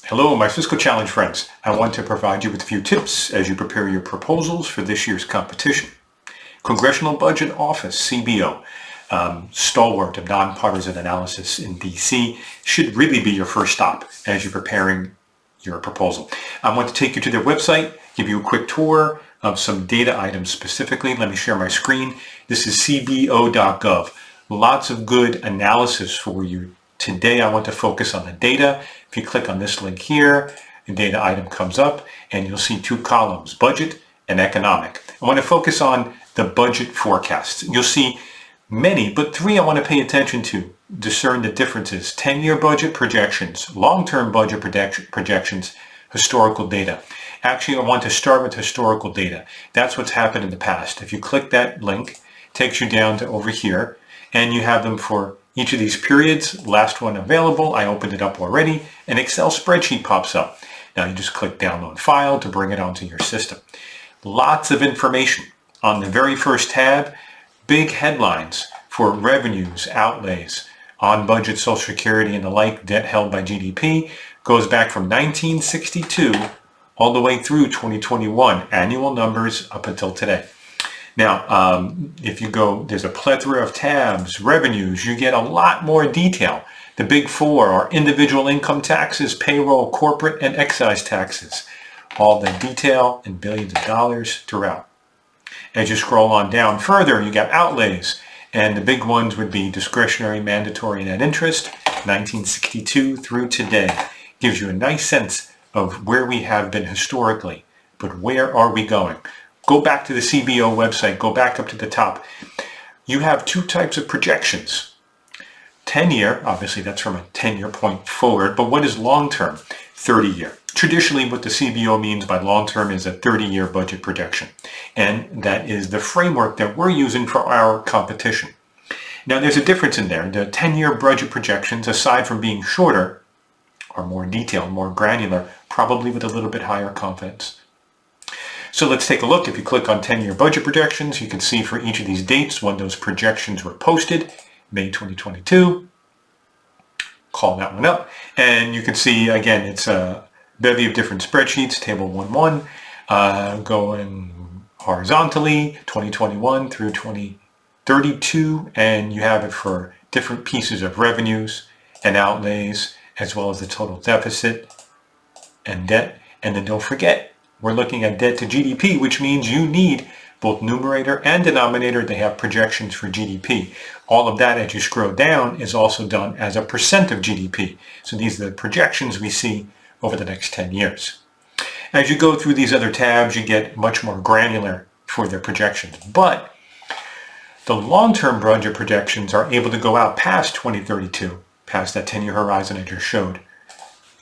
Hello, my Fiscal Challenge friends. I want to provide you with a few tips as you prepare your proposals for this year's competition. Congressional Budget Office, CBO, stalwart of nonpartisan analysis in DC, should really be your first stop as you're preparing your proposal. I want to take you to their website, give you a quick tour of some data items specifically. Let me share my screen. This is cbo.gov. Lots of good analysis for you. Today I want to focus on the data. If you click on this link here, the data item comes up and you'll see two columns, budget and economic. I want to focus on the budget forecasts. You'll see many, but three I want to pay attention to. Discern the differences. 10-year budget projections, long-term budget projections, historical data. Actually, I want to start with historical data. That's what's happened in the past. If you click that link, it takes you down to over here, and you have them for each of these periods. Last one available, I opened it up already. An Excel spreadsheet pops up. Now you just click download file to bring it onto your system. Lots of information. On the very first tab, big headlines for revenues, outlays, on budget, Social Security and the like, debt held by GDP, goes back from 1962 all the way through 2021, annual numbers up until today. Now, if you go, there's a plethora of tabs, revenues, you get a lot more detail. The big four are individual income taxes, payroll, corporate, and excise taxes. All the detail in billions of dollars throughout. As you scroll on down further, you got outlays, and the big ones would be discretionary, mandatory, net interest, 1962 through today. Gives you a nice sense of where we have been historically, but where are we going? Go back to the CBO website, go back up to the top. You have two types of projections. 10-year, obviously that's from a 10-year point forward, but what is long-term? 30-year. Traditionally, what the CBO means by long-term is a 30-year budget projection. And that is the framework that we're using for our competition. Now, there's a difference in there. The 10-year budget projections, aside from being shorter, are more detailed, more granular, probably with a little bit higher confidence. So let's take a look. If you click on 10-year budget projections, you can see for each of these dates when those projections were posted, May 2022. Call that one up. And you can see, again, it's a bevy of different spreadsheets, table 1-1, going horizontally, 2021 through 2032, and you have it for different pieces of revenues and outlays, as well as the total deficit and debt. And then don't forget, we're looking at debt to GDP, which means you need both numerator and denominator. They have projections for GDP. All of that, as you scroll down, is also done as a percent of GDP. So these are the projections we see over the next 10 years. As you go through these other tabs, you get much more granular for their projections. But the long-term budget projections are able to go out past 2032, past that 10-year horizon I just showed. You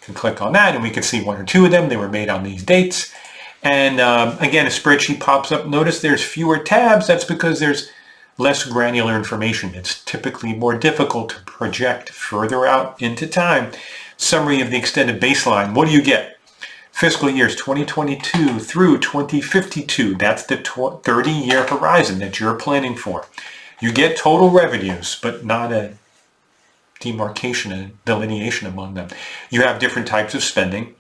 can click on that and we can see one or two of them. They were made on these dates. And again, a spreadsheet pops up. Notice there's fewer tabs. That's because there's less granular information. It's typically more difficult to project further out into time. Summary of the extended baseline. What do you get? Fiscal years 2022 through 2052. That's the 30-year horizon that you're planning for. You get total revenues, but not a demarcation and delineation among them. You have different types of spending.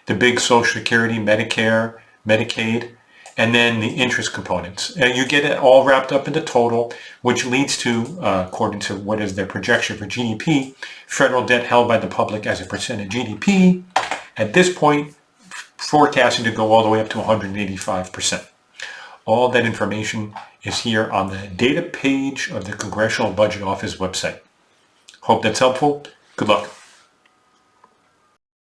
The big Social Security, Medicare, Medicaid, and then the interest components. You get it all wrapped up into total, which leads to, according to what is their projection for GDP, federal debt held by the public as a percent of GDP, at this point, forecasting to go all the way up to 185%. All that information is here on the data page of the Congressional Budget Office website. Hope that's helpful. Good luck.